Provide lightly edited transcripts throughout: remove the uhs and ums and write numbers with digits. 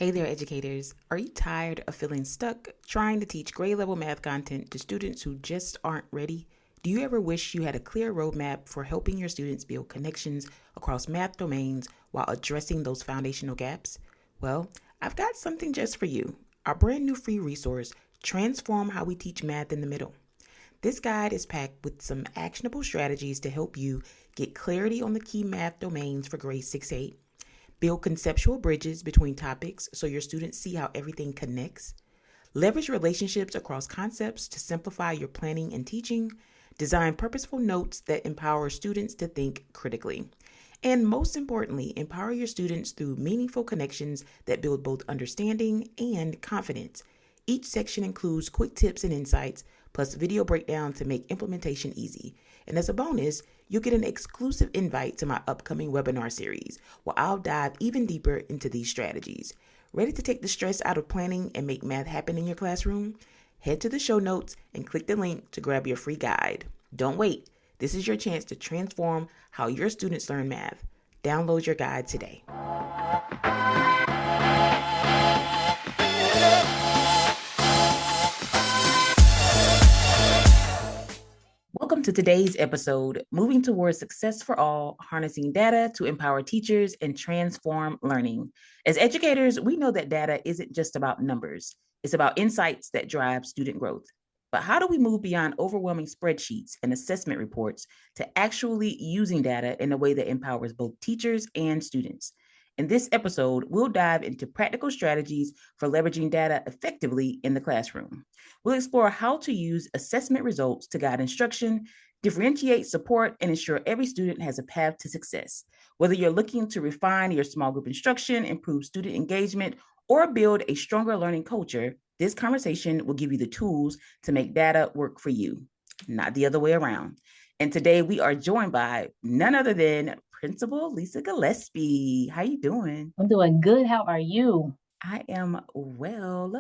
Hey there, educators. Are you tired of feeling stuck trying to teach grade level math content to students who just aren't ready? Do you ever wish you had a clear roadmap for helping your students build connections across math domains while addressing those foundational gaps? Well, I've got something just for you. Our brand new free resource, Transform How We Teach Math in the Middle. This guide is packed with some actionable strategies to help you get clarity on the key math domains for grades 6-8, build conceptual bridges between topics so your students see how everything connects, leverage relationships across concepts to simplify your planning and teaching, design purposeful notes that empower students to think critically, and most importantly, empower your students through meaningful connections that build both understanding and confidence. Each section includes quick tips and insights, plus video breakdown to make implementation easy. And as a bonus, you'll get an exclusive invite to my upcoming webinar series, where I'll dive even deeper into these strategies. Ready to take the stress out of planning and make math happen in your classroom? Head to the show notes and click the link to grab your free guide. Don't wait. This is your chance to transform how your students learn math. Download your guide today. Welcome to today's episode, Moving Towards Success for All, Harnessing Data to Empower Teachers and Transform Learning. As educators, we know that data isn't just about numbers. It's about insights that drive student growth. But how do we move beyond overwhelming spreadsheets and assessment reports to actually using data in a way that empowers both teachers and students? In this episode, we'll dive into practical strategies for leveraging data effectively in the classroom. We'll explore how to use assessment results to guide instruction, differentiate support, and ensure every student has a path to success. Whether you're looking to refine your small group instruction, improve student engagement, or build a stronger learning culture, this conversation will give you the tools to make data work for you, not the other way around. And today we are joined by none other than Principal Lisa Gillespie. How you doing? I'm doing good. How are you? I am well.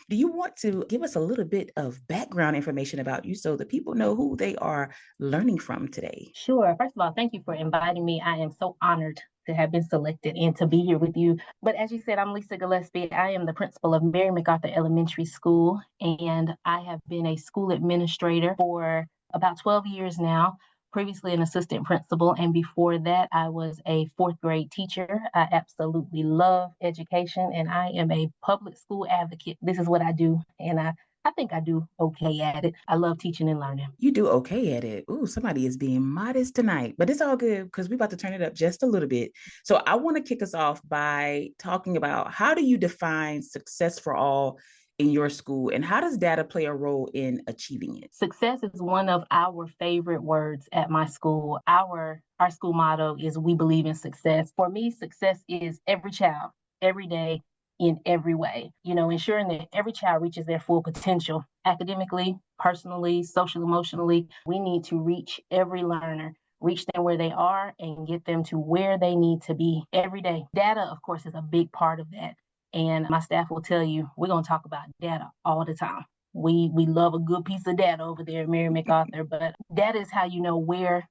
Do you want to give us a little bit of background information about you so that people know who they are learning from today? Sure. First of all, thank you for inviting me. I am so honored to have been selected and to be here with you. But as you said, I'm Lisa Gillespie. I am the principal of Mary MacArthur Elementary School, and I have been a school administrator for about 12 years now. Previously an assistant principal, and before that, I was a fourth grade teacher. I absolutely love education, and I am a public school advocate. This is what I do, and I think I do okay at it. I love teaching and learning. You do okay at it. Ooh, somebody is being modest tonight, but it's all good because we're about to turn it up just a little bit. So I want to kick us off by talking about, how do you define success for all in your school, and how does data play a role in achieving it? Success is one of our favorite words at my school. Our school motto is we believe in success. For me, success is every child, every day, in every way. Ensuring that every child reaches their full potential academically, personally, social, emotionally. We need to reach every learner, reach them where they are and get them to where they need to be every day. Data, of course, is a big part of that. And my staff will tell you, we're going to talk about data all the time. We love a good piece of data over there at Mary MacArthur, but data is how you know where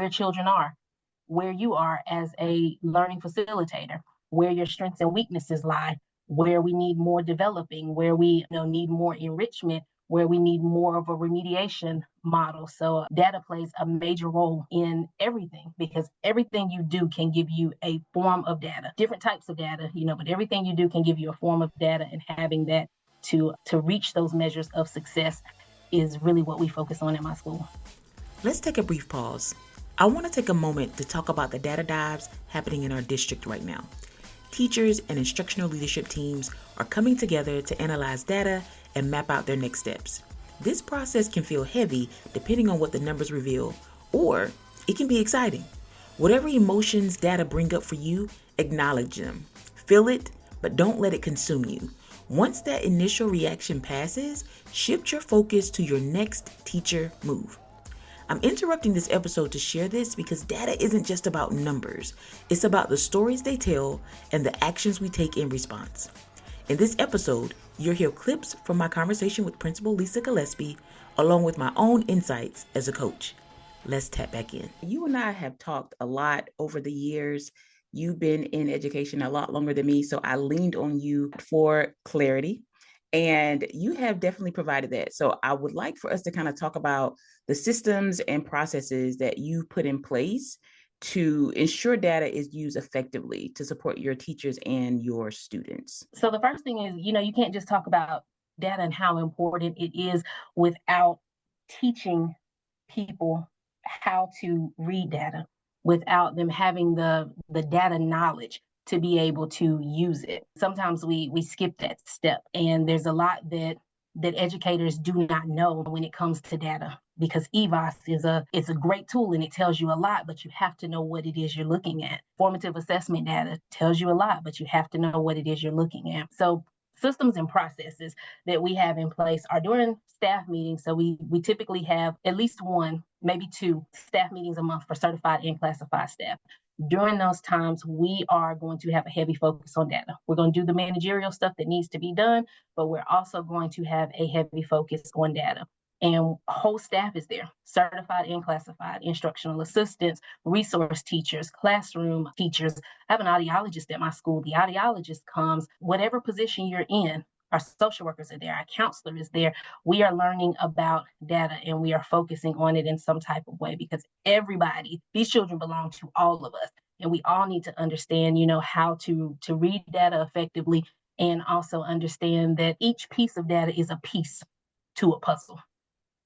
children are, where you are as a learning facilitator, where your strengths and weaknesses lie, where we need more developing, where we need more enrichment, where we need more of a remediation model. So data plays a major role in everything, because everything you do can give you a form of data, different types of data, but everything you do can give you a form of data, and having that to reach those measures of success is really what we focus on at my school. Let's take a brief pause. I want to take a moment to talk about the data dives happening in our district right now. Teachers and instructional leadership teams are coming together to analyze data and map out their next steps. This process can feel heavy depending on what the numbers reveal, or it can be exciting. Whatever emotions data bring up for you, acknowledge them. Feel it, but don't let it consume you. Once that initial reaction passes, shift your focus to your next teacher move. I'm interrupting this episode to share this because data isn't just about numbers. It's about the stories they tell and the actions we take in response. In this episode, you'll hear clips from my conversation with Principal Lisa Gillespie, along with my own insights as a coach. Let's tap back in. You and I have talked a lot over the years, You've been in education a lot longer than me, so I leaned on you for clarity. And you have definitely provided that. So I would like for us to kind of talk about the systems and processes that you put in place to ensure data is used effectively to support your teachers and your students. So the first thing is, you can't just talk about data and how important it is without teaching people how to read data, without them having the data knowledge to be able to use it. Sometimes we skip that step, and there's a lot that educators do not know when it comes to data, because EVOS is a great tool and it tells you a lot, but you have to know what it is you're looking at. Formative assessment data tells you a lot, but you have to know what it is you're looking at. So systems and processes that we have in place are during staff meetings. So we typically have at least one, maybe two staff meetings a month for certified and classified staff. During those times, we are going to have a heavy focus on data. We're going to do the managerial stuff that needs to be done, but we're also going to have a heavy focus on data. And whole staff is there, certified and classified, instructional assistants, resource teachers, classroom teachers. I have an audiologist at my school. The audiologist comes, whatever position you're in, our social workers are there, our counselor is there. We are learning about data and we are focusing on it in some type of way, because everybody, these children belong to all of us. And we all need to understand, how to read data effectively, and also understand that each piece of data is a piece to a puzzle.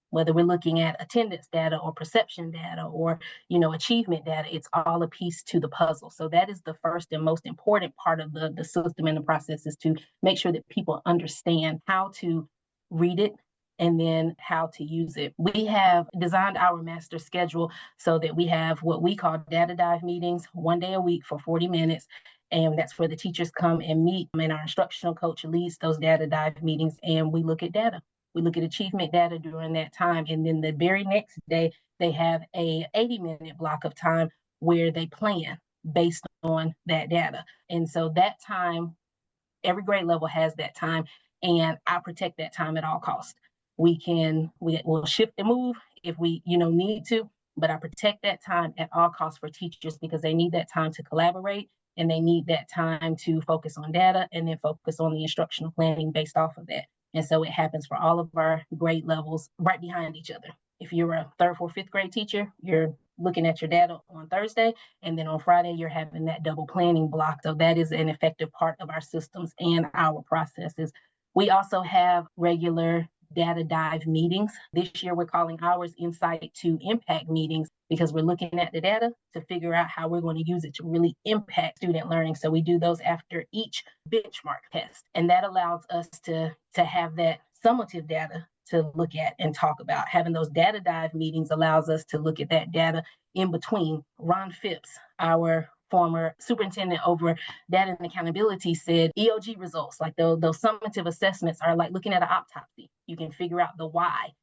Whether we're looking at attendance data or perception data or, achievement data, it's all a piece to the puzzle. So that is the first and most important part of the system and the process, is to make sure that people understand how to read it and then how to use it. We have designed our master schedule so that we have what we call data dive meetings, one day a week for 40 minutes. And that's where the teachers come and meet, and our instructional coach leads those data dive meetings, and we look at data. We look at achievement data during that time. And then the very next day, they have a 80-minute block of time where they plan based on that data. And so that time, every grade level has that time, and I protect that time at all costs. We'll shift and move if we, need to, but I protect that time at all costs for teachers, because they need that time to collaborate, and they need that time to focus on data and then focus on the instructional planning based off of that. And so it happens for all of our grade levels right behind each other. If you're a third, fourth, fifth grade teacher, you're looking at your data on Thursday, and then on Friday, you're having that double planning block. So that is an effective part of our systems and our processes. We also have regular data dive meetings. This year, we're calling ours Insight to Impact meetings, because we're looking at the data to figure out how we're going to use it to really impact student learning. So we do those after each benchmark test. And that allows us to have that summative data to look at and talk about. Having those data dive meetings allows us to look at that data in between. Ron Phipps, our former superintendent over data and accountability, said EOG results, like those summative assessments, are like looking at an autopsy. You can figure out the why,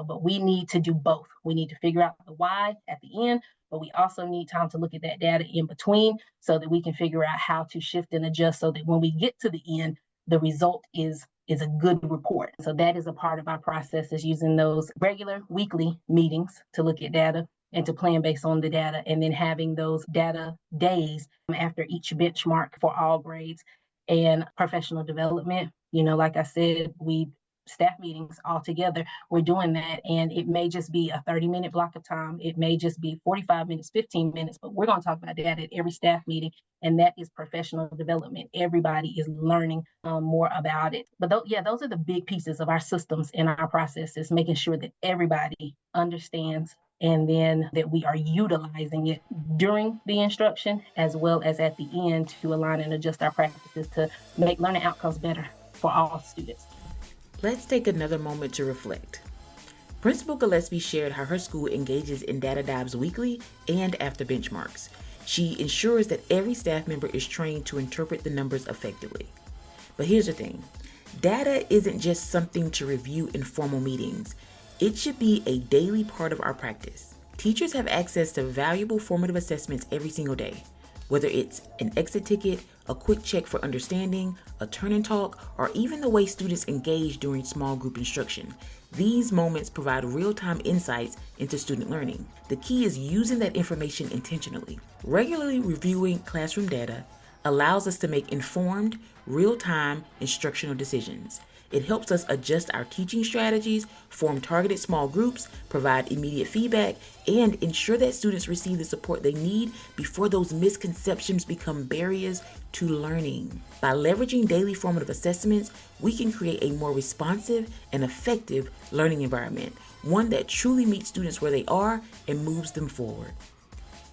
but we need to do both. We need to figure out the why at the end, but we also need time to look at that data in between so that we can figure out how to shift and adjust so that when we get to the end, the result is a good report. So that is a part of our process, is using those regular weekly meetings to look at data and to plan based on the data, and then having those data days after each benchmark for all grades. And professional development, like I said, we staff meetings all together. We're doing that, and it may just be a 30-minute block of time. It may just be 45 minutes, 15 minutes, but we're going to talk about that at every staff meeting, and that is professional development. Everybody is learning more about it. But those are the big pieces of our systems and our processes, making sure that everybody understands, and then that we are utilizing it during the instruction as well as at the end to align and adjust our practices to make learning outcomes better for all students. Let's take another moment to reflect. Principal Gillespie shared how her school engages in data dives weekly and after benchmarks. She ensures that every staff member is trained to interpret the numbers effectively. But here's the thing. Data isn't just something to review in formal meetings. It should be a daily part of our practice. Teachers have access to valuable formative assessments every single day, whether it's an exit ticket A quick check for understanding, a turn and talk, or even the way students engage during small group instruction. These moments provide real-time insights into student learning. The key is using that information intentionally. Regularly reviewing classroom data allows us to make informed, real-time instructional decisions. It helps us adjust our teaching strategies, form targeted small groups, provide immediate feedback, and ensure that students receive the support they need before those misconceptions become barriers to learning. By leveraging daily formative assessments, we can create a more responsive and effective learning environment, one that truly meets students where they are and moves them forward.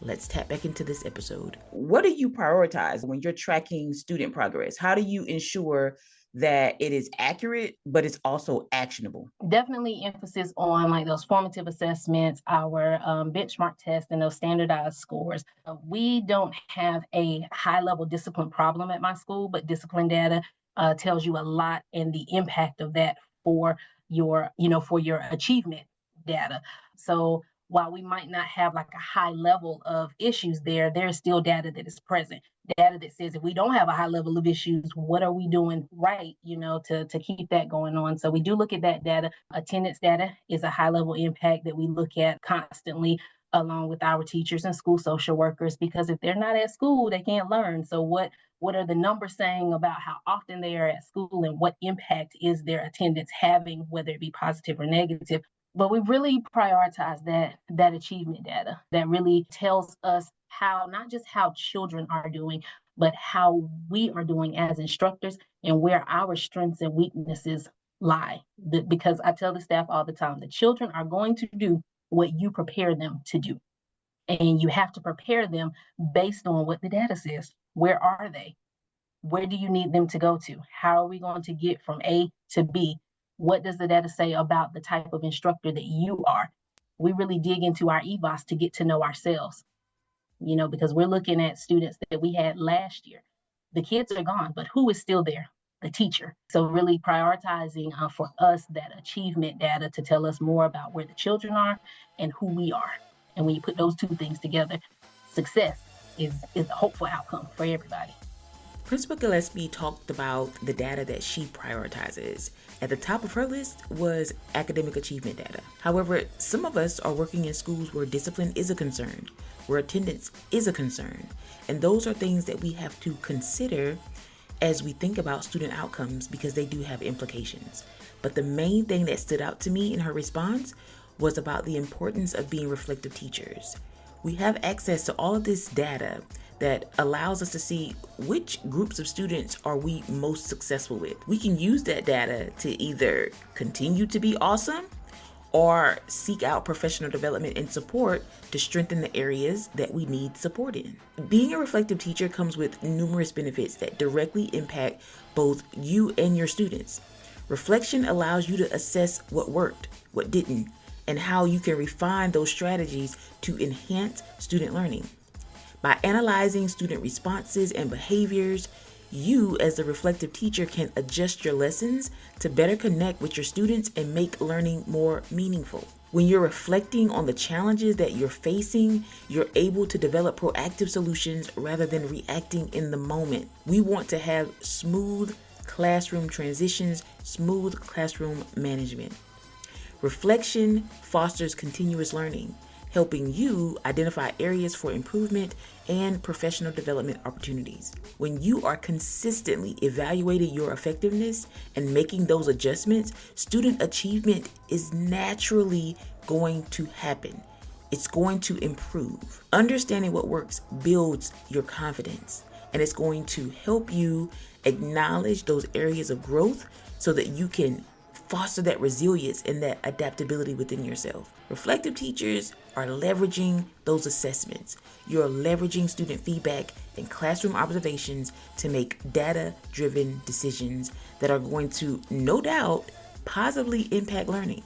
Let's tap back into this episode. What do you prioritize when you're tracking student progress? How do you ensure that it is accurate, but it's also actionable? Definitely emphasis on like those formative assessments, our benchmark tests, and those standardized scores. We don't have a high level discipline problem at my school, but discipline data tells you a lot and the impact of that for for your achievement data. So while we might not have like a high level of issues there, there's still data that is present, data that says if we don't have a high level of issues, what are we doing right, to keep that going on. So we do look at that data. Attendance data is a high level impact that we look at constantly along with our teachers and school social workers, because if they're not at school, they can't learn. So what are the numbers saying about how often they are at school and what impact is their attendance having, whether it be positive or negative? But we really prioritize that achievement data that really tells us how, not just how children are doing, but how we are doing as instructors and where our strengths and weaknesses lie. Because I tell the staff all the time, the children are going to do what you prepare them to do. And you have to prepare them based on what the data says. Where are they? Where do you need them to go to? How are we going to get from A to B? What does the data say about the type of instructor that you are? We really dig into our EVOS to get to know ourselves, because we're looking at students that we had last year. The kids are gone, but who is still there? The teacher. So really prioritizing for us that achievement data to tell us more about where the children are and who we are. And when you put those two things together, success is a hopeful outcome for everybody. Principal Gillespie talked about the data that she prioritizes. At the top of her list was academic achievement data. However, some of us are working in schools where discipline is a concern, where attendance is a concern, and those are things that we have to consider as we think about student outcomes because they do have implications. But the main thing that stood out to me in her response was about the importance of being reflective teachers. We have access to all of this data that allows us to see which groups of students are we most successful with. We can use that data to either continue to be awesome or seek out professional development and support to strengthen the areas that we need support in. Being a reflective teacher comes with numerous benefits that directly impact both you and your students. Reflection allows you to assess what worked, what didn't, and how you can refine those strategies to enhance student learning. By analyzing student responses and behaviors, you as the reflective teacher can adjust your lessons to better connect with your students and make learning more meaningful. When you're reflecting on the challenges that you're facing, you're able to develop proactive solutions rather than reacting in the moment. We want to have smooth classroom transitions, smooth classroom management. Reflection fosters continuous learning, helping you identify areas for improvement and professional development opportunities. When you are consistently evaluating your effectiveness and making those adjustments, student achievement is naturally going to happen. It's going to improve. Understanding what works builds your confidence, and it's going to help you acknowledge those areas of growth so that you can foster that resilience and that adaptability within yourself. Reflective teachers are leveraging those assessments. You're leveraging student feedback and classroom observations to make data-driven decisions that are going to, no doubt, positively impact learning.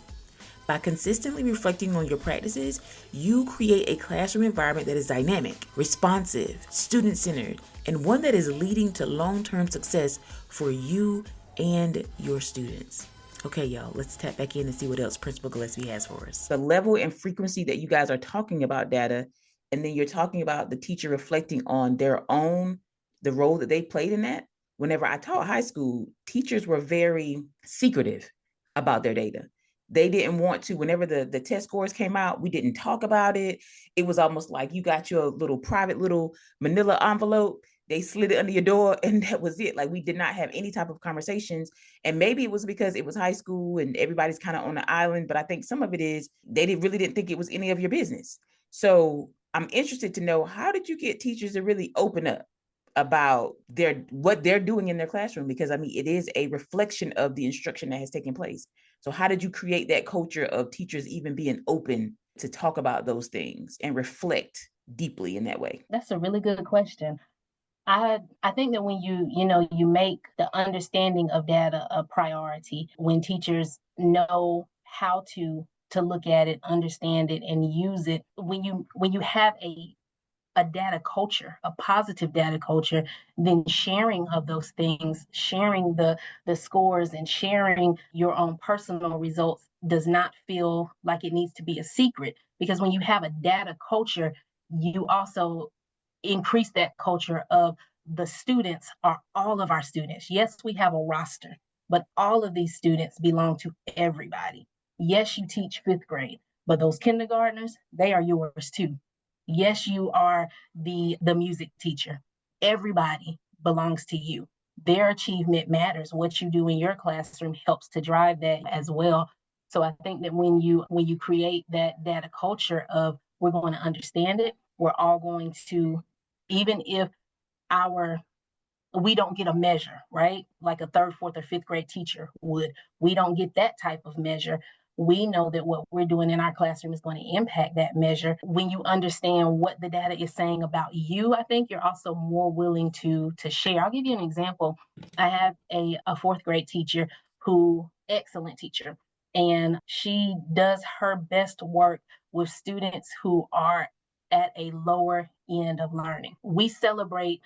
By consistently reflecting on your practices, you create a classroom environment that is dynamic, responsive, student-centered, and one that is leading to long-term success for you and your students. Okay, y'all, let's tap back in and see what else Principal Gillespie has for us. The level and frequency that you guys are talking about data, and then you're talking about the teacher reflecting on their own the role that they played in that. Whenever I taught high school, teachers were very secretive about their data. They didn't want to, whenever the test scores came out, we didn't talk about it. It was almost like you got your little private little manila envelope, they slid it under your door, and that was it. Like, we did not have any type of conversations. And maybe it was because it was high school and everybody's kind of on the island, but I think some of it is they really didn't think it was any of your business. So I'm interested to know, how did you get teachers to really open up about what they're doing in their classroom? Because I mean, it is a reflection of the instruction that has taken place. So how did you create that culture of teachers even being open to talk about those things and reflect deeply in that way? That's a really good question. I think that when you make the understanding of data a priority, when teachers know how to look at it, understand it, and use it, when you have a data culture, a positive data culture, then sharing of those things, sharing the scores and sharing your own personal results does not feel like it needs to be a secret. Because when you have a data culture, you also increase that culture of the students are all of our students. Yes, we have a roster, but all of these students belong to everybody. Yes, you teach fifth grade, but those kindergartners, they are yours too. Yes, you are the music teacher. Everybody belongs to you. Their achievement matters. What you do in your classroom helps to drive that as well. So I think that when you create that data culture of, we're going to understand it, we're all going to, even if our we don't get a measure, right? Like a third, fourth, or fifth grade teacher would. We don't get that type of measure. We know that what we're doing in our classroom is going to impact that measure. When you understand what the data is saying about you, I think you're also more willing to share. I'll give you an example. I have a fourth grade teacher who, excellent teacher, and she does her best work with students who are at a lower end of learning. We celebrate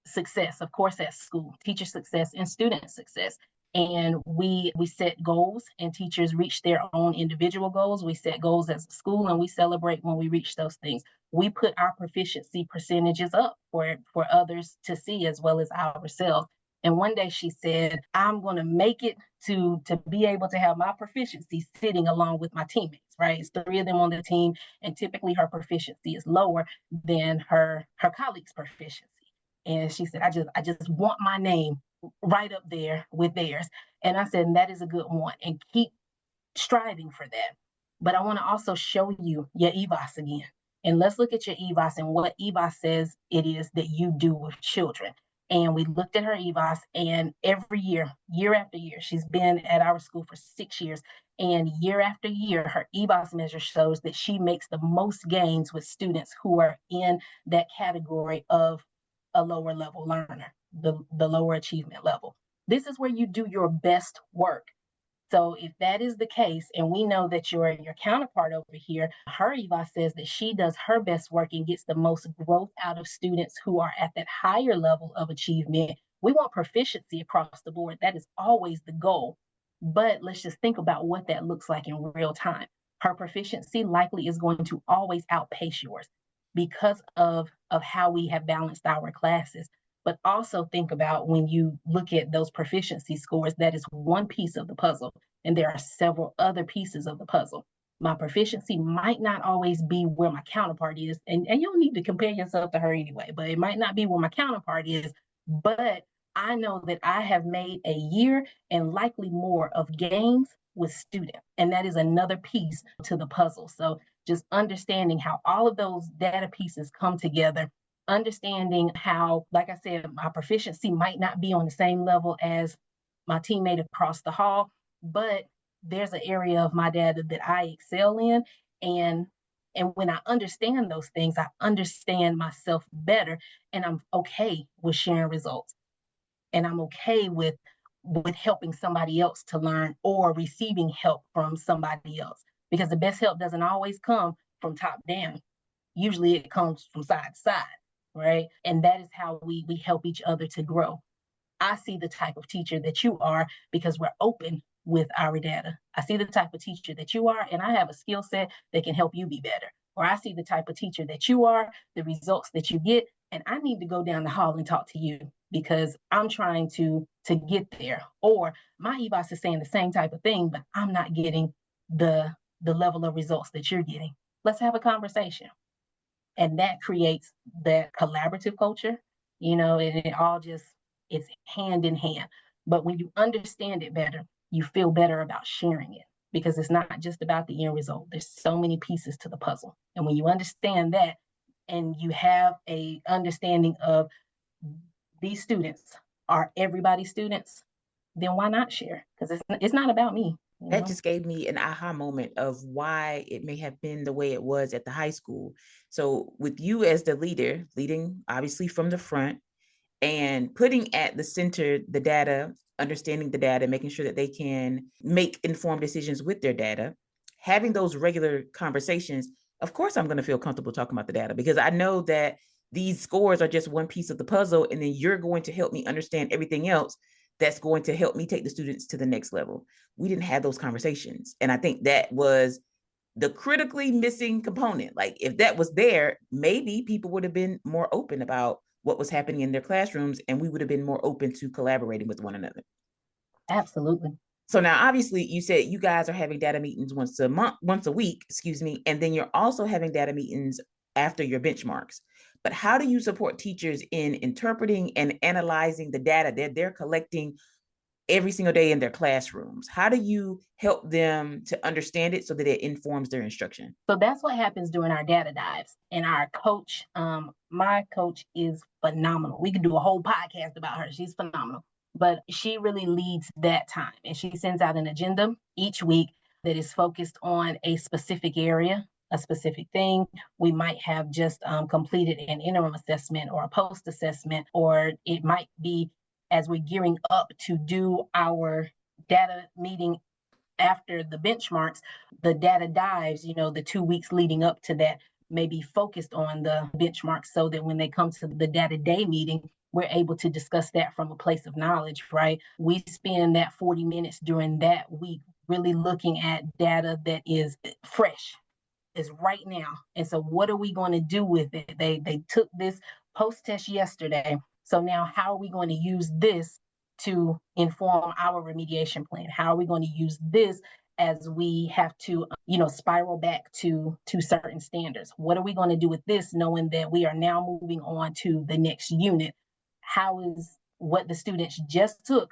success, of course, at school, teacher success and student success. And we set goals, and teachers reach their own individual goals. We set goals as a school, and we celebrate when we reach those things. We put our proficiency percentages up for others to see, as well as ourselves. And one day she said, I'm going to make it to be able to have my proficiency sitting along with my teammates, right? It's three of them on the team, and typically her proficiency is lower than her colleagues' proficiency. And she said, I just want my name right up there with theirs. And I said, that is a good one. And keep striving for that. But I want to also show you your EVAS again. And let's look at your EVAS and what EVAS says it is that you do with children. And we looked at her EVAS, and every year after year, she's been at our school for 6 years. And year after year, her EVAS measure shows that she makes the most gains with students who are in that category of a lower level learner, the lower achievement level. This is where you do your best work. So if that is the case, and we know that your counterpart over here, her EVA says that she does her best work and gets the most growth out of students who are at that higher level of achievement. We want proficiency across the board. That is always the goal. But let's just think about what that looks like in real time. Her proficiency likely is going to always outpace yours because of how we have balanced our classes. But also think about, when you look at those proficiency scores, that is one piece of the puzzle, and there are several other pieces of the puzzle. My proficiency might not always be where my counterpart is, and you don't need to compare yourself to her anyway, but it might not be where my counterpart is. But I know that I have made a year and likely more of gains with students, and that is another piece to the puzzle. So just understanding how all of those data pieces come together, understanding how, like I said, my proficiency might not be on the same level as my teammate across the hall, but there's an area of my data that I excel in. And when I understand those things, I understand myself better, and I'm okay with sharing results, and I'm okay with helping somebody else to learn, or receiving help from somebody else, because the best help doesn't always come from top down. Usually it comes from side to side, right? And that is how we help each other to grow. I see the type of teacher that you are because we're open with our data. I see the type of teacher that you are, and I have a skill set that can help you be better. Or I see the type of teacher that you are, the results that you get, and I need to go down the hall and talk to you because I'm trying to get there. Or my EBOS is saying the same type of thing, but I'm not getting the level of results that you're getting. Let's have a conversation. And that creates that collaborative culture, and it all just, it's hand in hand. But when you understand it better, you feel better about sharing it because it's not just about the end result. There's so many pieces to the puzzle. And when you understand that and you have a understanding of these students are everybody's students, then why not share? Because it's not about me. That just gave me an aha moment of why it may have been the way it was at the high school. So with you as the leader, leading obviously from the front and putting at the center the data, understanding the data, making sure that they can make informed decisions with their data, having those regular conversations, of course I'm going to feel comfortable talking about the data because I know that these scores are just one piece of the puzzle, and then you're going to help me understand everything else that's going to help me take the students to the next level. We didn't have those conversations. And I think that was the critically missing component. Like if that was there, maybe people would have been more open about what was happening in their classrooms, and we would have been more open to collaborating with one another. Absolutely. So now obviously you said you guys are having data meetings once a week, and then you're also having data meetings after your benchmarks. But how do you support teachers in interpreting and analyzing the data that they're collecting every single day in their classrooms? How do you help them to understand it so that it informs their instruction? So that's what happens during our data dives. And our coach, my coach is phenomenal. We could do a whole podcast about her. She's phenomenal. But she really leads that time. And she sends out an agenda each week that is focused on a specific area, a specific thing. We might have just completed an interim assessment or a post assessment, or it might be as we're gearing up to do our data meeting after the benchmarks, the data dives, the 2 weeks leading up to that may be focused on the benchmarks so that when they come to the data day meeting, we're able to discuss that from a place of knowledge, right? We spend that 40 minutes during that week really looking at data that is fresh, is right now. And so what are we going to do with it? They took this post test yesterday. So now how are we going to use this to inform our remediation plan? How are we going to use this as we have to, spiral back to certain standards? What are we going to do with this, knowing that we are now moving on to the next unit? How is what the students just took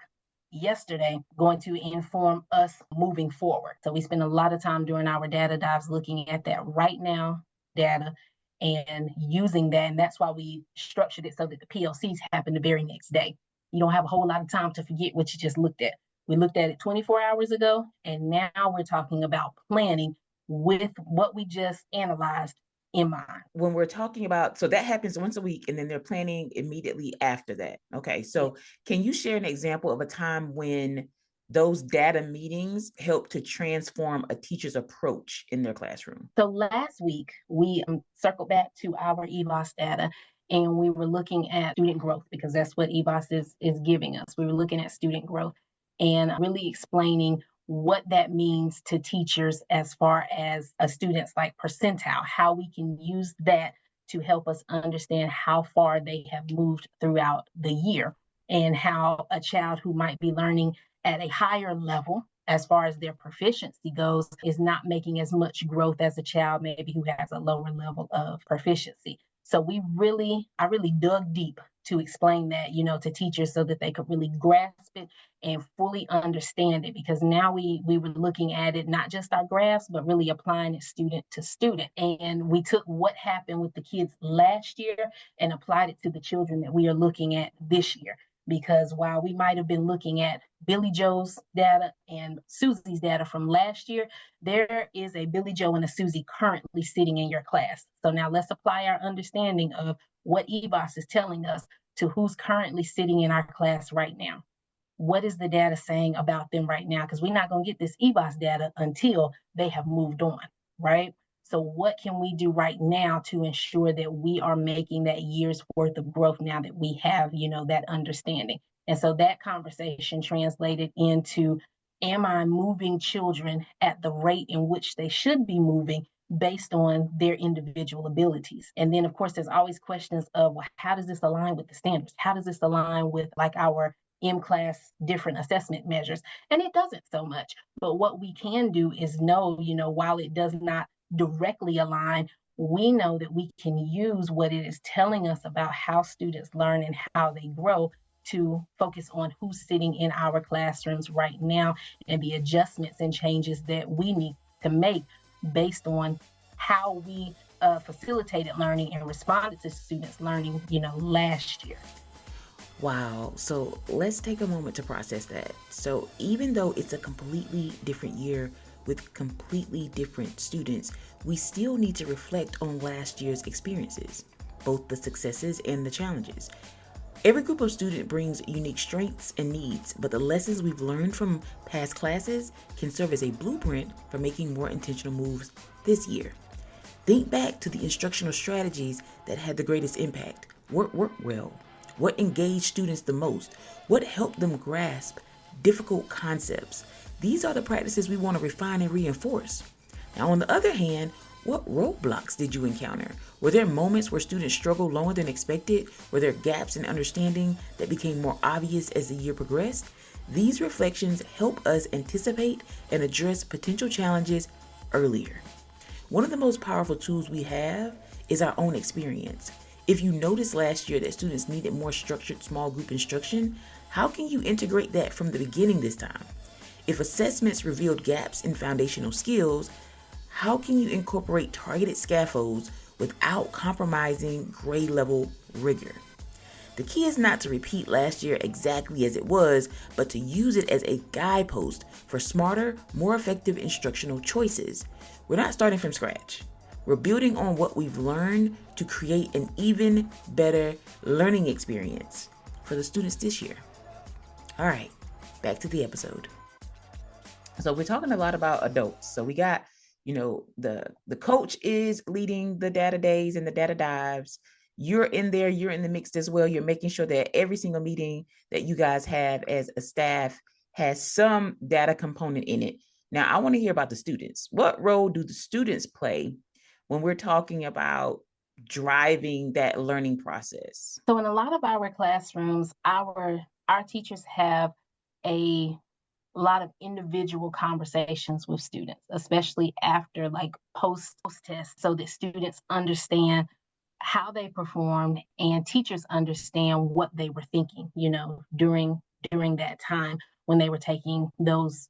yesterday going to inform us moving forward? So we spend a lot of time during our data dives looking at that right now data and using that. And that's why we structured it so that the PLCs happen the very next day. You don't have a whole lot of time to forget what you just looked at. We looked at it 24 hours ago, and now we're talking about planning with what we just analyzed in mind. When we're talking about, so that happens once a week and then they're planning immediately after that. Okay. So can you share an example of a time when those data meetings help to transform a teacher's approach in their classroom? So last week, we circled back to our EBOS data and we were looking at student growth because that's what EBOS is giving us. We were looking at student growth and really explaining what that means to teachers as far as a student's like percentile, how we can use that to help us understand how far they have moved throughout the year and how a child who might be learning at a higher level as far as their proficiency goes is not making as much growth as a child maybe who has a lower level of proficiency. So I really dug deep to explain that, to teachers so that they could really grasp it and fully understand it, because now we were looking at it, not just our graphs, but really applying it student to student. And we took what happened with the kids last year and applied it to the children that we are looking at this year. Because while we might have been looking at Billy Joe's data and Susie's data from last year, there is a Billy Joe and a Susie currently sitting in your class. So now let's apply our understanding of what EBOS is telling us to who's currently sitting in our class right now. What is the data saying about them right now? Because we're not going to get this EBOS data until they have moved on, right? So what can we do right now to ensure that we are making that year's worth of growth now that we have, that understanding? And so that conversation translated into, am I moving children at the rate in which they should be moving based on their individual abilities. And then, of course, there's always questions of, well, how does this align with the standards? How does this align with like our in-class different assessment measures? And it doesn't so much. But what we can do is know, while it does not directly align, we know that we can use what it is telling us about how students learn and how they grow to focus on who's sitting in our classrooms right now and the adjustments and changes that we need to make based on how we facilitated learning and responded to students learning, last year. Wow. So let's take a moment to process that. So even though it's a completely different year with completely different students, we still need to reflect on last year's experiences, both the successes and the challenges. Every group of student brings unique strengths and needs, but the lessons we've learned from past classes can serve as a blueprint for making more intentional moves this year. Think back to the instructional strategies that had the greatest impact. What worked well? What engaged students the most? What helped them grasp difficult concepts? These are the practices we want to refine and reinforce. Now, on the other hand, what roadblocks did you encounter? Were there moments where students struggled longer than expected? Were there gaps in understanding that became more obvious as the year progressed? These reflections help us anticipate and address potential challenges earlier. One of the most powerful tools we have is our own experience. If you noticed last year that students needed more structured small group instruction, how can you integrate that from the beginning this time? If assessments revealed gaps in foundational skills, how can you incorporate targeted scaffolds without compromising grade level rigor? The key is not to repeat last year exactly as it was, but to use it as a guidepost for smarter, more effective instructional choices. We're not starting from scratch. We're building on what we've learned to create an even better learning experience for the students this year. All right, back to the episode. So we're talking a lot about adults. So we got, the coach is leading the data days and the data dives. You're in there, you're in the mix as well. You're making sure that every single meeting that you guys have as a staff has some data component in it. Now, I want to hear about the students. What role do the students play when we're talking about driving that learning process? So in a lot of our classrooms, our teachers have a lot of individual conversations with students, especially after like post test, so that students understand how they performed and teachers understand what they were thinking, during that time when they were taking those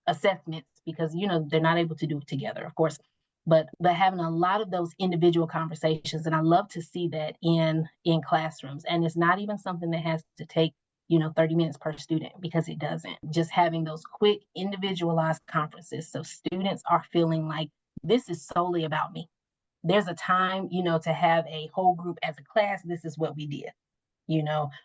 assessments, because they're not able to do it together, of course. But they're having a lot of those individual conversations, and I love to see that in classrooms. And it's not even something that has to take 30 minutes per student, because it doesn't. Just having those quick individualized conferences so students are feeling like this is solely about me. There's a time, to have a whole group as a class. This is what we did,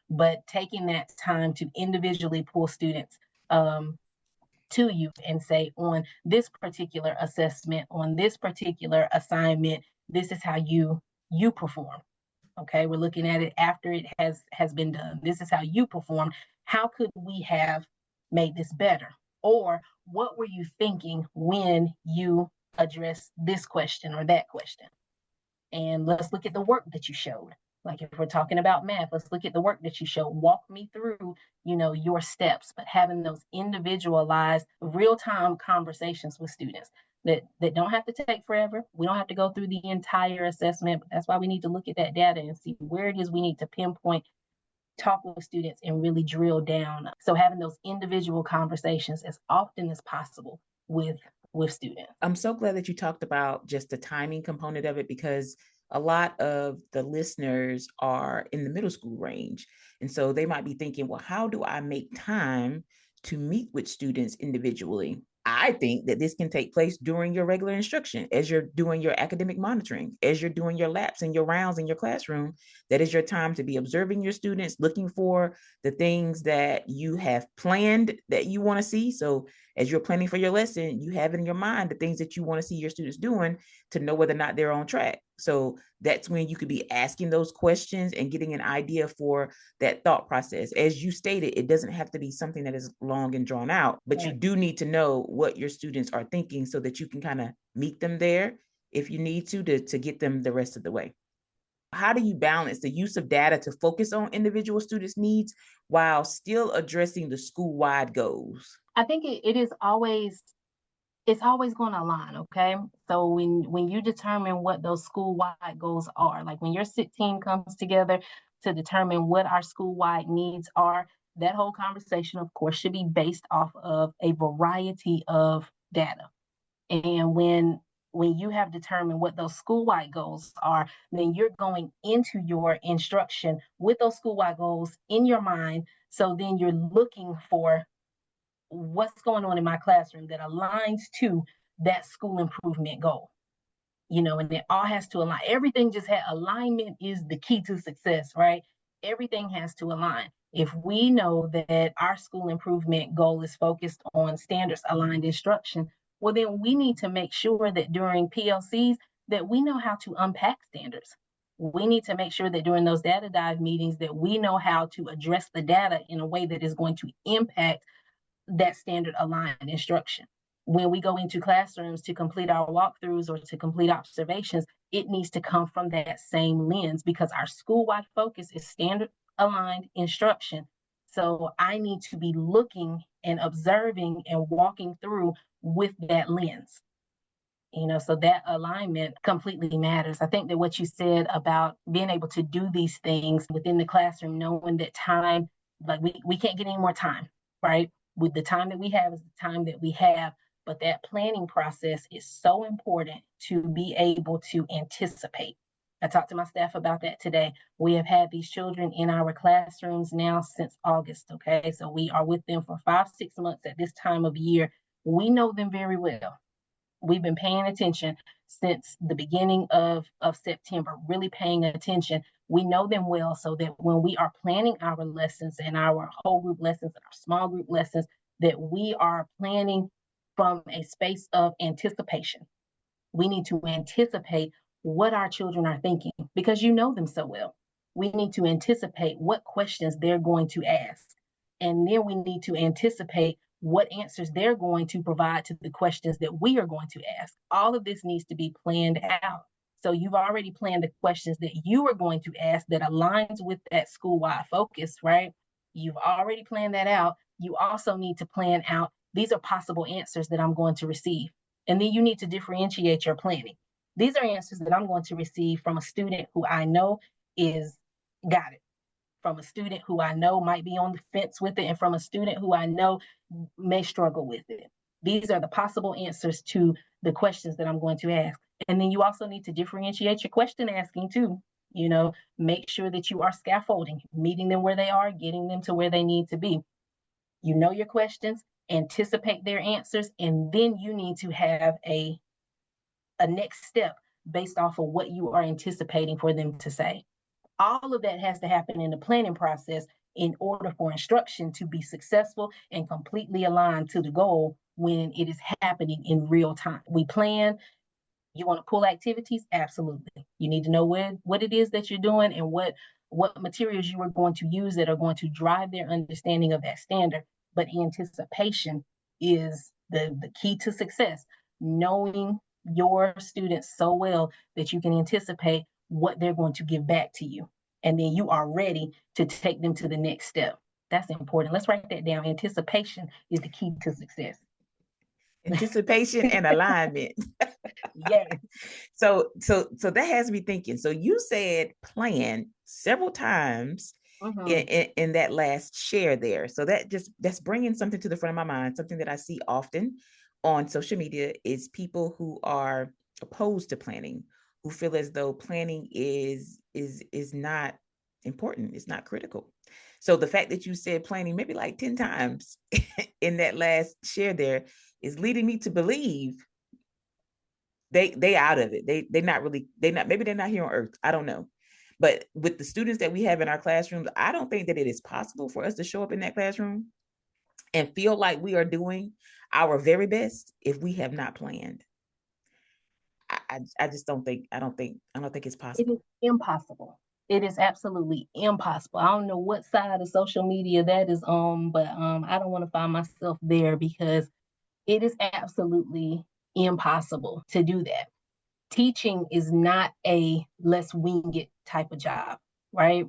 but taking that time to individually pull students to you and say, on this particular assessment, on this particular assignment, this is how you perform. Okay, we're looking at it after it has been done. This is how you perform. How could we have made this better? Or what were you thinking when you addressed this question or that question? And let's look at the work that you showed. Like if we're talking about math, let's look at the work that you showed. Walk me through, your steps, but having those individualized real-time conversations with students that don't have to take forever. We don't have to go through the entire assessment, but that's why we need to look at that data and see where it is we need to pinpoint, talk with students, and really drill down. So having those individual conversations as often as possible with students. I'm so glad that you talked about just the timing component of it, because a lot of the listeners are in the middle school range. And so they might be thinking, well, how do I make time to meet with students individually? I think that this can take place during your regular instruction, as you're doing your academic monitoring, as you're doing your laps and your rounds in your classroom. That is your time to be observing your students, looking for the things that you have planned that you want to see. So as you're planning for your lesson, you have it in your mind the things that you want to see your students doing to know whether or not they're on track. So that's when you could be asking those questions and getting an idea for that thought process. As you stated, it doesn't have to be something that is long and drawn out, but you do need to know what your students are thinking so that you can kind of meet them there if you need to get them the rest of the way. How do you balance the use of data to focus on individual students' needs while still addressing the school-wide goals? I think it is always, it's always going to align. Okay, so when you determine what those school-wide goals are, like when your sit team comes together to determine what our school-wide needs are, that whole conversation, of course, should be based off of a variety of data. And when you have determined what those school-wide goals are, then you're going into your instruction with those school-wide goals in your mind. So then you're looking for what's going on in my classroom that aligns to that school improvement goal. And it all has to align. Everything just had alignment is the key to success, right? Everything has to align. If we know that our school improvement goal is focused on standards aligned instruction, well, then we need to make sure that during PLCs that we know how to unpack standards. We need to make sure that during those data dive meetings that we know how to address the data in a way that is going to impact that standard aligned instruction. When we go into classrooms to complete our walkthroughs or to complete observations, it needs to come from that same lens because our school-wide focus is standard aligned instruction. So I need to be looking and observing and walking through with that lens. So that alignment completely matters. I think that what you said about being able to do these things within the classroom, knowing that time, like we can't get any more time, right? With the time that we have is the time that we have. But that planning process is so important to be able to anticipate. I talked to my staff about that today. We have had these children in our classrooms now since August, okay? So we are with them for 5-6 months at this time of year. We know them very well. We've been paying attention since the beginning of September, really paying attention. We know them well so that when we are planning our lessons and our whole group lessons and our small group lessons, that we are planning from a space of anticipation. We need to anticipate what our children are thinking because you know them so well. We need to anticipate what questions they're going to ask. And then we need to anticipate what answers they're going to provide to the questions that we are going to ask. All of this needs to be planned out. So you've already planned the questions that you are going to ask that aligns with that school-wide focus, right? You've already planned that out. You also need to plan out, these are possible answers that I'm going to receive. And then you need to differentiate your planning. These are answers that I'm going to receive from a student who I know is got it, from a student who I know might be on the fence with it, and from a student who I know may struggle with it. These are the possible answers to the questions that I'm going to ask. And then you also need to differentiate your question asking too. Make sure that you are scaffolding, meeting them where they are, getting them to where they need to be. You know your questions, anticipate their answers, and then you need to have a next step based off of what you are anticipating for them to say. All of that has to happen in the planning process in order for instruction to be successful and completely aligned to the goal when it is happening in real time. We plan. You want to pull activities? Absolutely. You need to know what it is that you're doing and what materials you are going to use that are going to drive their understanding of that standard. But anticipation is the key to success. Knowing your students so well that you can anticipate what they're going to give back to you. And then you are ready to take them to the next step. That's important. Let's write that down. Anticipation is the key to success. Anticipation and alignment. Yes. So that has me thinking. So you said plan several times in that last share there. So that's bringing something to the front of my mind. Something that I see often on social media is people who are opposed to planning, who feel as though planning is not important. It's not critical. So the fact that you said planning maybe like 10 times in that last share there is leading me to believe they out of it. They're not maybe they're not here on earth. I don't know. But with the students that we have in our classrooms, I don't think that it is possible for us to show up in that classroom and feel like we are doing our very best if we have not planned. I just don't think it's possible. It is impossible. It is absolutely impossible. I don't know what side of social media that is on, but I don't want to find myself there because it is absolutely impossible to do that. Teaching is not a let's wing it type of job, right?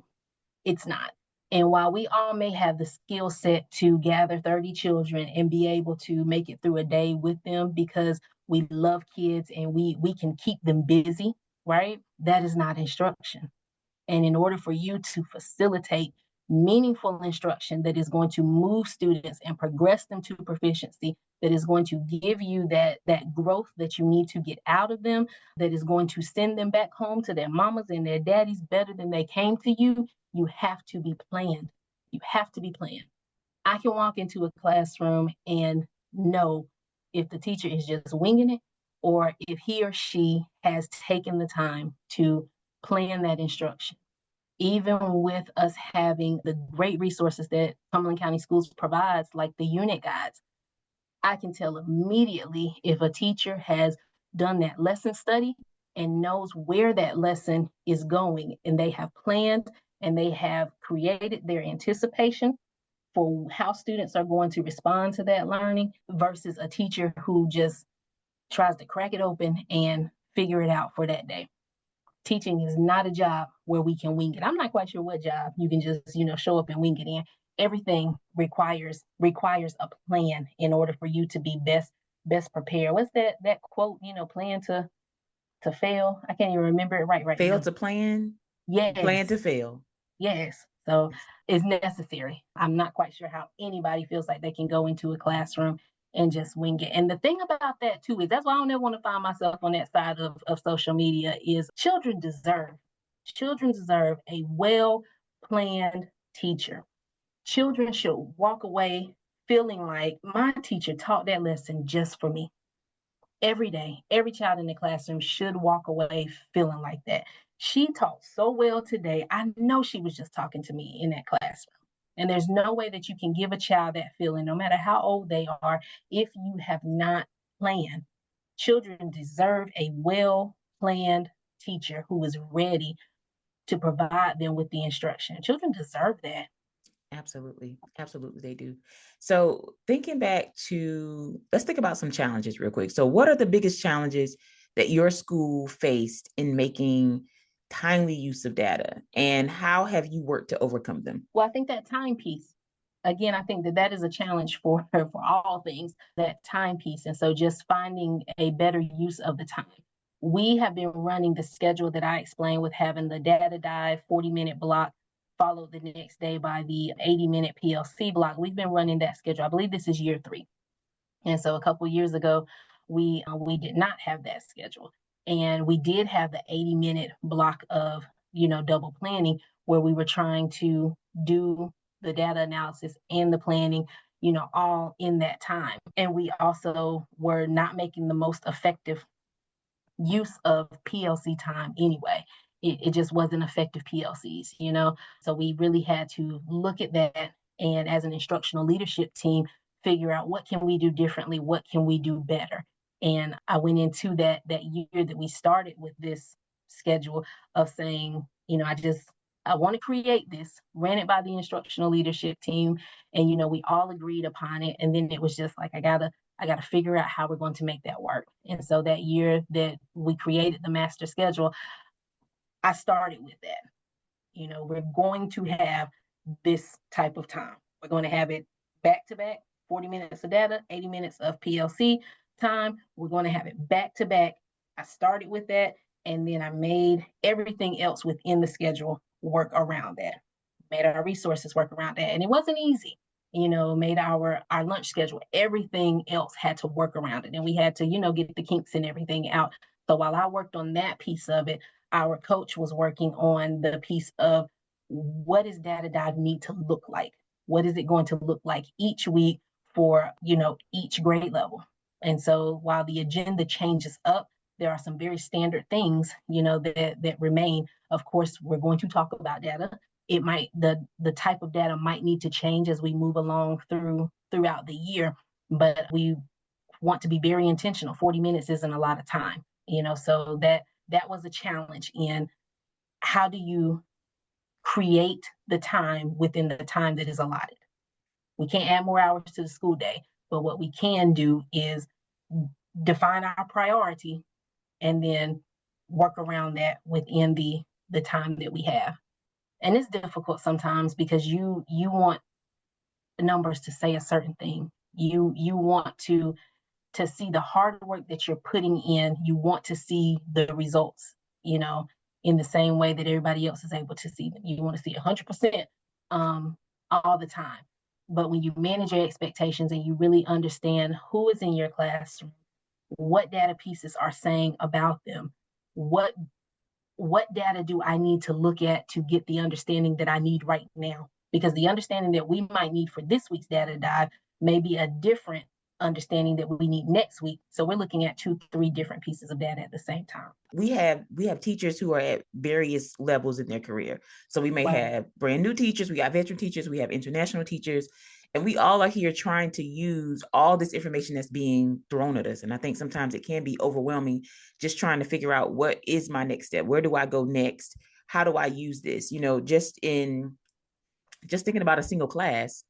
It's not. And while we all may have the skill set to gather 30 children and be able to make it through a day with them because we love kids and we can keep them busy, right? That is not instruction. And in order for you to facilitate meaningful instruction that is going to move students and progress them to proficiency, that is going to give you that growth that you need to get out of them, that is going to send them back home to their mamas and their daddies better than they came to you, you have to be planned. You have to be planned. I can walk into a classroom and know if the teacher is just winging it or if he or she has taken the time to plan that instruction. Even with us having the great resources that Cumberland County Schools provides, like the unit guides, I can tell immediately if a teacher has done that lesson study and knows where that lesson is going, and they have planned and they have created their anticipation for how students are going to respond to that learning versus a teacher who just tries to crack it open and figure it out for that day. Teaching is not a job where we can wing it. I'm not quite sure what job you can just, show up and wing it in. Everything requires a plan in order for you to be best prepared. What's that quote, plan to fail? I can't even remember it right Fail now. to plan, plan Yes. to fail. Yes. So it's necessary. I'm not quite sure how anybody feels like they can go into a classroom and just wing it. And the thing about that too is that's why I don't ever want to find myself on that side of social media is children deserve a well planned teacher. Children should walk away feeling like my teacher taught that lesson just for me. Every day, every child in the classroom should walk away feeling like that. She taught so well today. I know she was just talking to me in that classroom. And there's no way that you can give a child that feeling, no matter how old they are, if you have not planned. Children deserve a well planned teacher who is ready to provide them with the instruction. Children deserve that. Absolutely. Absolutely, they do. So, thinking back to, let's think about some challenges real quick. So, what are the biggest challenges that your school faced in making timely use of data, and how have you worked to overcome them? Well, I think that timepiece, again, I think that is a challenge for all things, that timepiece. And so just finding a better use of the time. We have been running the schedule that I explained with having the data dive 40-minute block followed the next day by the 80-minute PLC block. We've been running that schedule. I believe this is year 3. And so a couple of years ago, we did not have that schedule. And we did have the 80-minute block of, double planning where we were trying to do the data analysis and the planning, all in that time. And we also were not making the most effective use of PLC time anyway. It just wasn't effective PLCs. So we really had to look at that and as an instructional leadership team, figure out what can we do differently, what can we do better. And I went into that year that we started with this schedule of saying, I want to create this, ran it by the instructional leadership team, and we all agreed upon it. And then it was just like I gotta figure out how we're going to make that work. And so that year that we created the master schedule, I started with that. We're going to have this type of time. We're going to have it back to back, 40 minutes of data, 80 minutes of PLC time. We're going to have it back to back. I started with that, and then I made everything else within the schedule work around that. Made our resources work around that. And it wasn't easy. Made our lunch schedule. Everything else had to work around it. And we had to, get the kinks and everything out. So while I worked on that piece of it, our coach was working on the piece of what does data dive need to look like? What is it going to look like each week for, each grade level? And so while the agenda changes up, there are some very standard things, that remain. Of course, we're going to talk about data. It might, the type of data might need to change as we move along throughout the year, but we want to be very intentional. 40 minutes isn't a lot of time, so that was a challenge in how do you create the time within the time that is allotted. We can't add more hours to the school day, but what we can do is define our priority and then work around that within the time that we have. And it's difficult sometimes because you want the numbers to say a certain thing. You want to see the hard work that you're putting in. You want to see the results, you know, in the same way that everybody else is able to see them. You want to see 100% all the time. But when you manage your expectations and you really understand who is in your classroom, what data pieces are saying about them, what what data do I need to look at to get the understanding that I need right now? Because the understanding that we might need for this week's data dive may be a different understanding that we need next week. So we're looking at 2, 3 different pieces of data at the same time. We have teachers who are at various levels in their career. So we may have brand new teachers, we got veteran teachers, we have international teachers, and we all are here trying to use all this information that's being thrown at us. And I think sometimes it can be overwhelming just trying to figure out what is my next step? Where do I go next? How do I use this? Just thinking about a single class,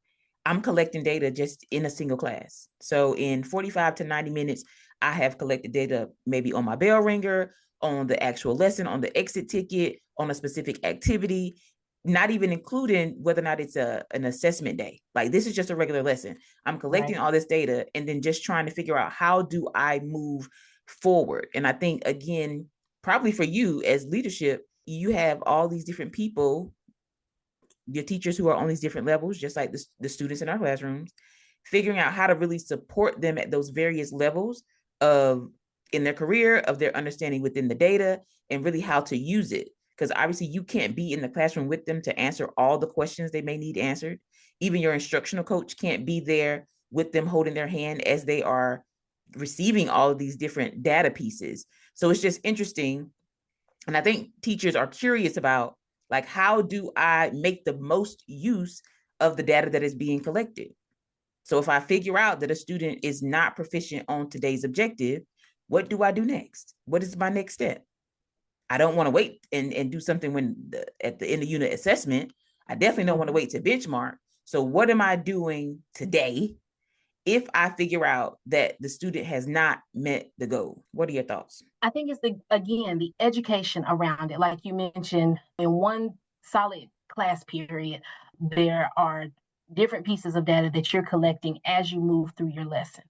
I'm collecting data just in a single class. So in 45 to 90 minutes, I have collected data maybe on my bell ringer, on the actual lesson, on the exit ticket, on a specific activity, not even including whether or not it's an assessment day. Like this is just a regular lesson. I'm collecting all this data and then just trying to figure out how do I move forward. And I think, again, probably for you as leadership, you have all these different people, your teachers who are on these different levels, just like the students in our classrooms, figuring out how to really support them at those various levels of in their career, of their understanding within the data, and really how to use it. Because obviously you can't be in the classroom with them to answer all the questions they may need answered. Even your instructional coach can't be there with them holding their hand as they are receiving all of these different data pieces. So it's just interesting. And I think teachers are curious about, like, how do I make the most use of the data that is being collected? So if I figure out that a student is not proficient on today's objective, what do I do next? What is my next step? I don't want to wait and do something at the end of unit assessment. I definitely don't want to wait to benchmark. So what am I doing today if I figure out that the student has not met the goal? What are your thoughts? I think it's the education around it. Like you mentioned, in one solid class period, there are different pieces of data that you're collecting as you move through your lesson.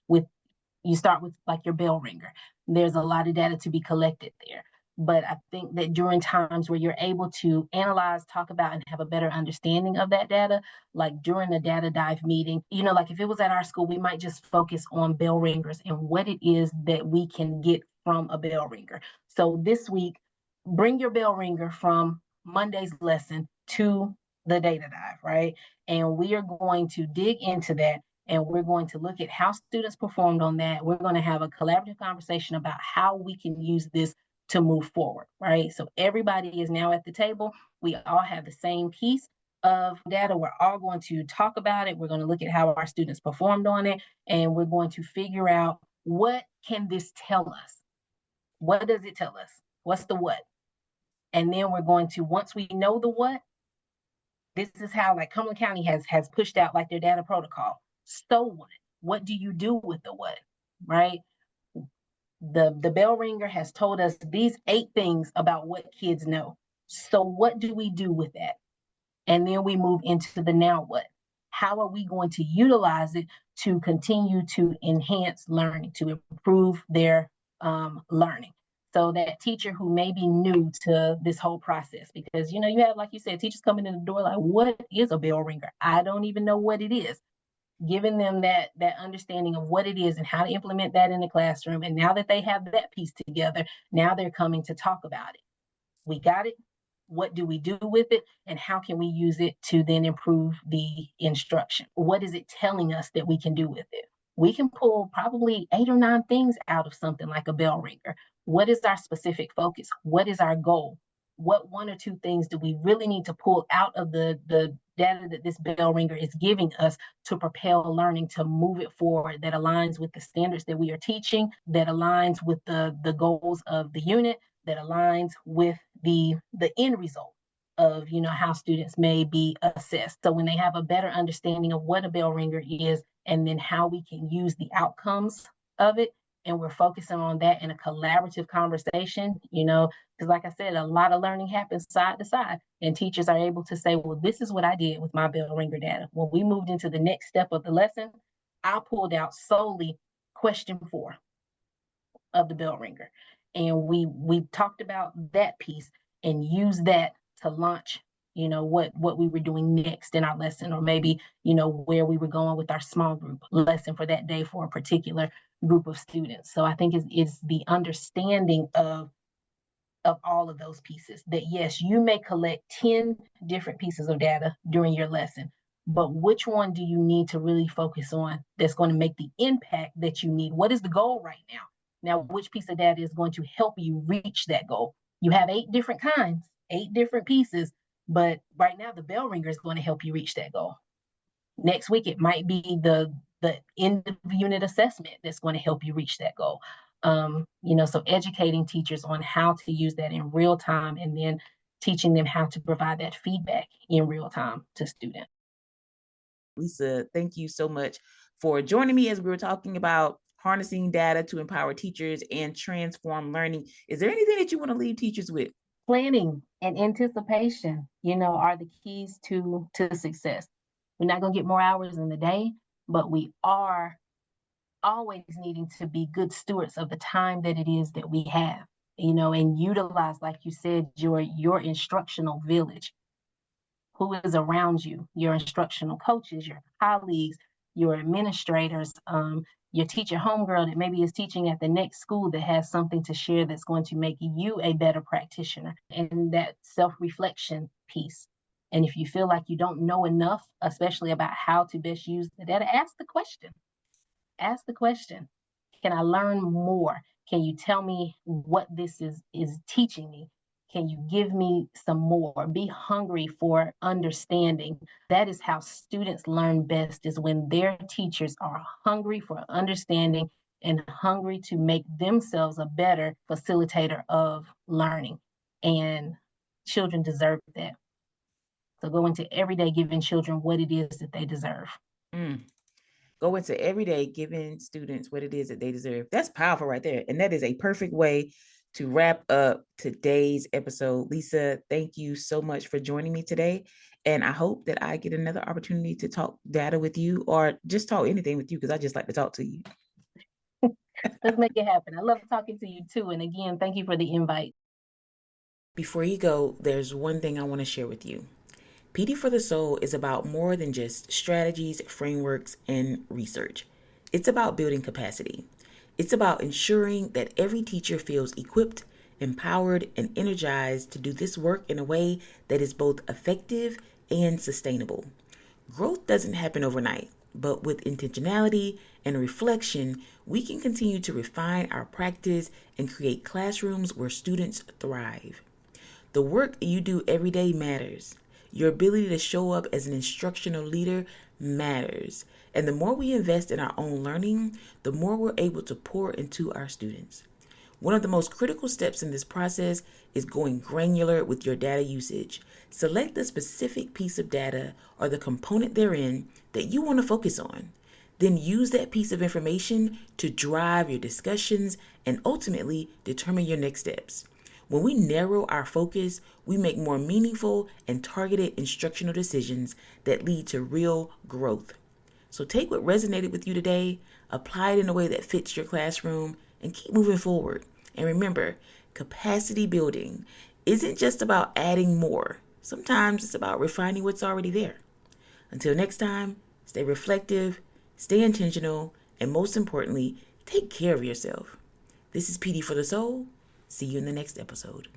You start with like your bell ringer. There's a lot of data to be collected there. But I think that during times where you're able to analyze, talk about, and have a better understanding of that data, like during the data dive meeting, like if it was at our school, we might just focus on bell ringers and what it is that we can get from a bell ringer. So this week, bring your bell ringer from Monday's lesson to the data dive, right? And we are going to dig into that and we're going to look at how students performed on that. We're going to have a collaborative conversation about how we can use this to move forward, right? So everybody is now at the table. We all have the same piece of data. We're all going to talk about it. We're going to look at how our students performed on it, and we're going to figure out what can this tell us? What does it tell us? What's the what? And then we're going to, once we know the what, this is how like Cumberland County has pushed out like their data protocol. So what? What do you do with the what? Right? The bell ringer has told us these 8 things about what kids know. So what do we do with that? And then we move into the now what? How are we going to utilize it to continue to enhance learning, to improve their learning? So that teacher who may be new to this whole process, because you have, like you said, teachers coming in the door like, what is a bell ringer? I don't even know what it is. Giving them that understanding of what it is and how to implement that in the classroom. And now that they have that piece together, now they're coming to talk about it. We got it. What do we do with it? And how can we use it to then improve the instruction? What is it telling us that we can do with it? We can pull probably 8 or 9 things out of something like a bell ringer. What is our specific focus? What is our goal? What 1 or 2 things do we really need to pull out of the data that this bell ringer is giving us to propel learning, to move it forward, that aligns with the standards that we are teaching, that aligns with the goals of the unit, that aligns with the end result of how students may be assessed. So when they have a better understanding of what a bell ringer is and then how we can use the outcomes of it, and we're focusing on that in a collaborative conversation, because like I said, a lot of learning happens side to side, and teachers are able to say, well, this is what I did with my bell ringer data. When we moved into the next step of the lesson, I pulled out solely question 4 of the bell ringer. And we talked about that piece and used that to launch, what we were doing next in our lesson, or maybe, where we were going with our small group lesson for that day for a particular group of students. So I think it's the understanding of all of those pieces, that yes, you may collect 10 different pieces of data during your lesson, but which one do you need to really focus on that's going to make the impact that you need? What is the goal right now? Now, which piece of data is going to help you reach that goal? You have 8 different kinds, 8 different pieces, but right now the bell ringer is going to help you reach that goal. Next week, it might be the end of unit assessment that's going to help you reach that goal. So educating teachers on how to use that in real time, and then teaching them how to provide that feedback in real time to students. Lisa, thank you so much for joining me as we were talking about harnessing data to empower teachers and transform learning. Is there anything that you want to leave teachers with? Planning and anticipation, are the keys to success. We're not going to get more hours in the day, but we are always needing to be good stewards of the time that it is that we have, and utilize, like you said, your instructional village. Who is around you? Your instructional coaches, your colleagues, your administrators, your teacher homegirl that maybe is teaching at the next school that has something to share that's going to make you a better practitioner, and that self-reflection piece. And if you feel like you don't know enough, especially about how to best use the data, ask the question. Can I learn more? Can you tell me what this is teaching me? Can you give me some more? Be hungry for understanding. That is how students learn best, is when their teachers are hungry for understanding and hungry to make themselves a better facilitator of learning. And children deserve that. So go into every day giving children what it is that they deserve. Go into every day giving students what it is that they deserve. That's powerful right there. And that is a perfect way to wrap up today's episode. Lisa, thank you so much for joining me today. And I hope that I get another opportunity to talk data with you, or just talk anything with you, because I just like to talk to you. Let's make it happen. I love talking to you too. And again, thank you for the invite. Before you go, there's one thing I want to share with you. PD for the Soul is about more than just strategies, frameworks, and research. It's about building capacity. It's about ensuring that every teacher feels equipped, empowered, and energized to do this work in a way that is both effective and sustainable. Growth doesn't happen overnight, but with intentionality and reflection, we can continue to refine our practice and create classrooms where students thrive. The work you do every day matters. Your ability to show up as an instructional leader matters. And the more we invest in our own learning, the more we're able to pour into our students. One of the most critical steps in this process is going granular with your data usage. Select the specific piece of data or the component therein that you want to focus on. Then use that piece of information to drive your discussions and ultimately determine your next steps. When we narrow our focus, we make more meaningful and targeted instructional decisions that lead to real growth. So take what resonated with you today, apply it in a way that fits your classroom, and keep moving forward. And remember, capacity building isn't just about adding more. Sometimes it's about refining what's already there. Until next time, stay reflective, stay intentional, and most importantly, take care of yourself. This is PD for the Soul. See you in the next episode.